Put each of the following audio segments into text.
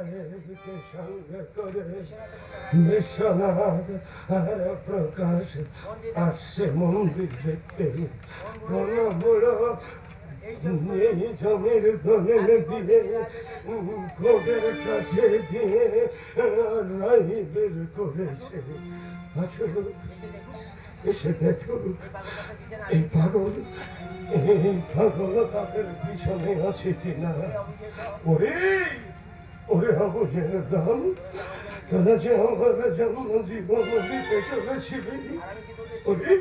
সাহেবকে সঙ্গে করে বিশ্বনাথ আর প্রকাশ আসছে মন্দির দেখতে। কোন বুড়ো এই জমির দলিল দিয়ে কোর্টের কাছে দিয়ে রায় বের করেছে। আসুন এসে দেখুন এই পাগল তাদের পিছনে আছে কিনা। ওরে ওরে অবুঝের দাম, তারা যে আমার জন্ম জীবন দিতে চলেছিলি, ওরে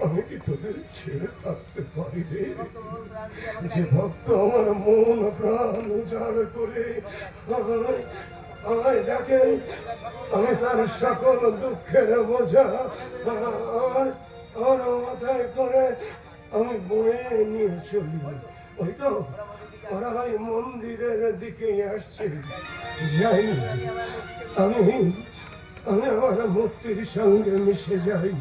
আমি কি তোদের ছেড়ে থাকতে পারি রে? যে ভক্ত আমার মন প্রাণ উজাড় করে আমায় ডাকে, আমি তার সকল দুঃখের বোঝা আর মাথায় করে আমি বয়ে নিয়ে চলি। ওই তো ওরা ওই মন্দিরের দিকে আসছে। যাই আমি আমার মূর্তির সঙ্গে মিশে যাই।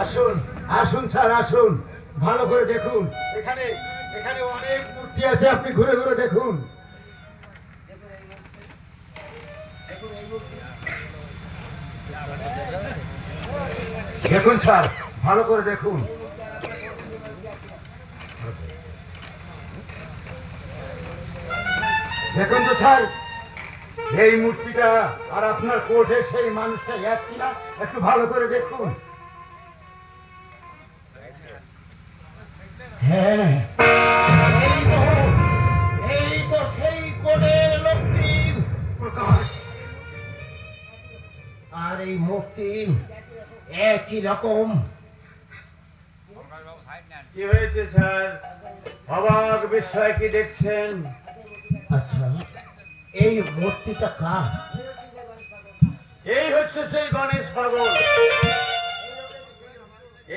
আসুন আসুন স্যার, আসুন, ভালো করে দেখুন। এখানে এখানে অনেক মূর্তি আছে, আপনি ঘুরে ঘুরে দেখুন। দেখুন স্যার, ভালো করে দেখুন। দেখুন তো স্যার, এই মূর্তিটা আর আপনার কোর্টের সেই মানুষটা এক কিনা একটু ভালো করে দেখুন। হ্যাঁ, এই তো সেই কোণের লোকটি প্রকাশ। আর এই মূর্তি একই রকম। কি হয়েছে স্যার? অবাক বিস্ময় কি দেখছেন? আচ্ছা, এই মূর্তিটা কার? এই হচ্ছে সেই গণেশ পাগল।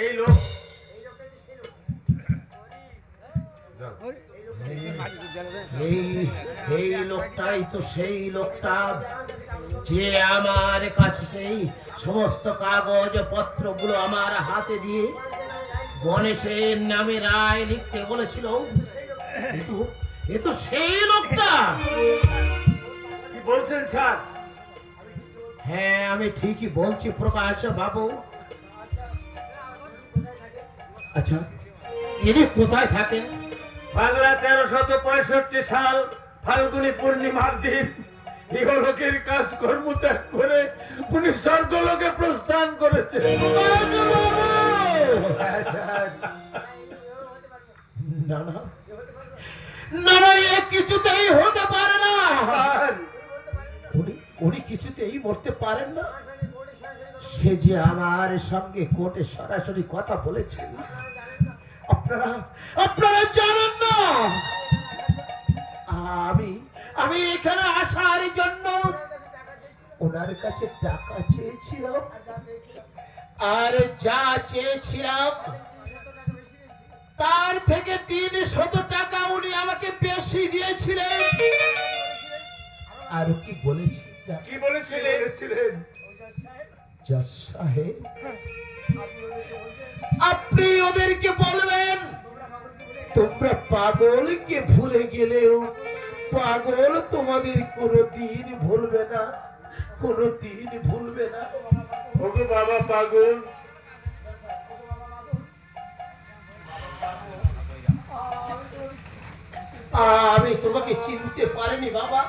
এই লোক এই লোকটাই তো সেই লোকটা যে আমার কাছে সেই সমস্ত কাগজ পত্রগুলো আমার হাতে দিয়ে গণেশের নামে রায় লিখতে বলেছিল। এ তো সেই লোকটা। কি বলছেন স্যার? হ্যাঁ, আমি ঠিকই বলছি প্রকাশ বাবু। আচ্ছা, এনে কোথায় থাকেন? বাংলা 1365 সাল ফাল্গুনী পূর্ণিমার দিন ইহলোকের কাজকর্ম ত্যাগ করে উনি স্বর্গলোকে প্রস্থান করেছে। না না না না, এ কিছুতেই হতে পারে না। উনি কিছুতেই মরতে পারেন না। সে যে আমার সঙ্গে কোর্টে সরাসরি কথা বলেছে, আপনারা জানেন না। আমি এখানে আসার জন্য ওনার কাছে টাকা চেয়েছিলাম, আর যা চেয়েছিলাম তার থেকে 300 টাকা উনি আমাকে বেশি দিয়েছিলেন। আর কি বলেছিলেন? জজ সাহেব, আপনি ওদেরকে বলবেন তোমরা পাগলকে ভুলে গেলেও পাগল তোমাদের কোনোদিন ভুলবে না, কোনোদিন ভুলবে না। ওগো বাবা পাগল, আমি তোমাকে চিনতে পারিনি বাবা,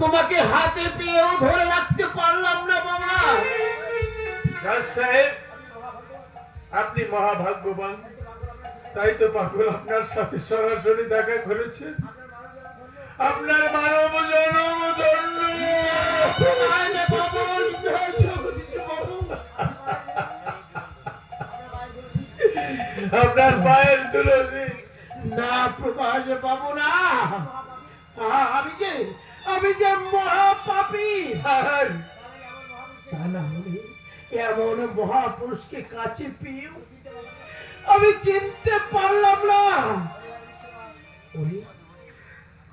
তোমাকে হাতে পেয়েও ধরে রাখতে পারলাম না বাবা। জাজ সাহেব, আপনি মহাভাগ্যবান, তাই তো পাগল আপনার সাথে সরাসরি দেখা করেছে। আপনার মানব জনম ধন্য। আরে বাবা, জয় জগদীশ বাবু। আপনার পায়ের তুলে দিন। না প্রকাশ বাবু না, আমি যে মহাপাপী স্যার। তা না হলে এমন মহাপুরুষকে কাছে পেয়েও আমি চিনতে পারলাম না।